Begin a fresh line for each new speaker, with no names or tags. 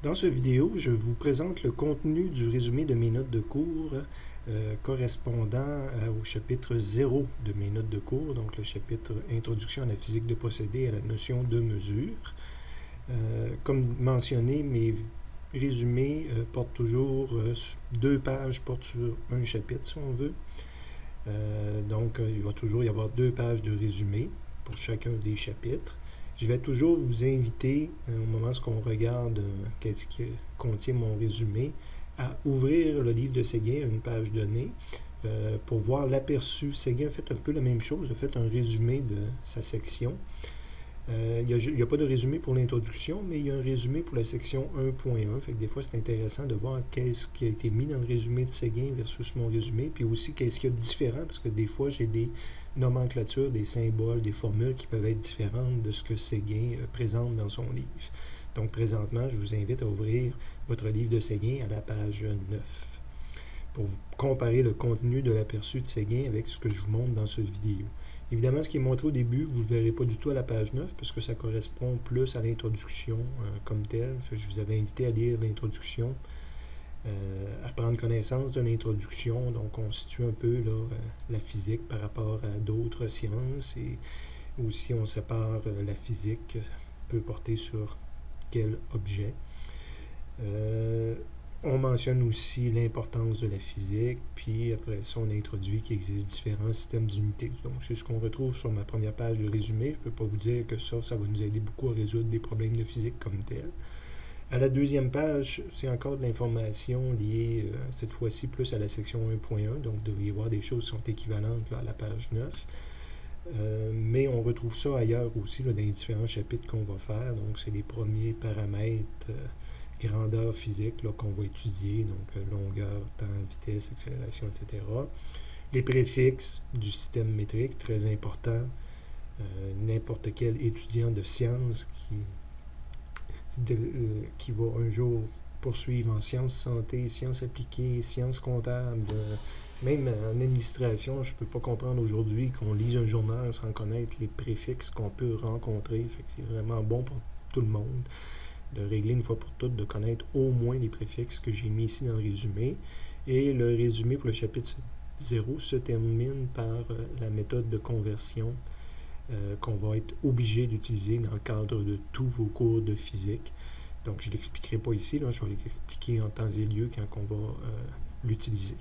Dans cette vidéo, je vous présente le contenu du résumé de mes notes de cours correspondant au chapitre 0 de mes notes de cours, donc le chapitre Introduction à la physique de procédés et à la notion de mesure. Comme mentionné, mes résumés portent toujours 2 pages, portent sur un chapitre si on veut. Donc, il va toujours y avoir 2 pages de résumé pour chacun des chapitres. Je vais toujours vous inviter, au moment où on regarde qu'est-ce que contient mon résumé, à ouvrir le livre de Séguin à une page donnée pour voir l'aperçu. Séguin a fait un peu la même chose, a fait un résumé de sa section. Il n'y a pas de résumé pour l'introduction, mais il y a un résumé pour la section 1.1. Fait que des fois, c'est intéressant de voir qu'est-ce qui a été mis dans le résumé de Séguin versus mon résumé, puis aussi qu'est-ce qu'il y a de différent, parce que des fois, j'ai des nomenclatures, des symboles, des formules qui peuvent être différentes de ce que Séguin présente dans son livre. Donc, présentement, je vous invite à ouvrir votre livre de Séguin à la page 9 pour comparer le contenu de l'aperçu de Séguin avec ce que je vous montre dans cette vidéo. Évidemment, ce qui est montré au début, vous ne le verrez pas du tout à la page 9 parce que ça correspond plus à l'introduction comme telle. Je vous avais invité à lire l'introduction, à prendre connaissance de l'introduction. Donc, on situe un peu là, la physique par rapport à d'autres sciences et aussi on sépare la physique peut porter sur quel objet. On mentionne aussi l'importance de la physique, puis après ça, on introduit qu'il existe différents systèmes d'unités. Donc, c'est ce qu'on retrouve sur ma première page de résumé. Je ne peux pas vous dire que ça va nous aider beaucoup à résoudre des problèmes de physique comme tel. À la deuxième page, c'est encore de l'information liée, cette fois-ci, plus à la section 1.1. Donc, vous devriez voir des choses qui sont équivalentes là, à la page 9. Mais on retrouve ça ailleurs aussi, là, dans les différents chapitres qu'on va faire. Donc, c'est les premiers paramètres grandeur physique qu'on va étudier, donc longueur, temps, vitesse, accélération, etc. Les préfixes du système métrique, très important. N'importe quel étudiant de sciences qui va un jour poursuivre en sciences santé, sciences appliquées, sciences comptables, même en administration, je ne peux pas comprendre aujourd'hui qu'on lise un journal sans connaître les préfixes qu'on peut rencontrer. Fait que c'est vraiment bon pour tout le monde de régler une fois pour toutes, de connaître au moins les préfixes que j'ai mis ici dans le résumé. Et le résumé pour le chapitre 0 se termine par la méthode de conversion qu'on va être obligé d'utiliser dans le cadre de tous vos cours de physique. Donc, je ne l'expliquerai pas ici, là, je vais l'expliquer en temps et lieu quand on va l'utiliser.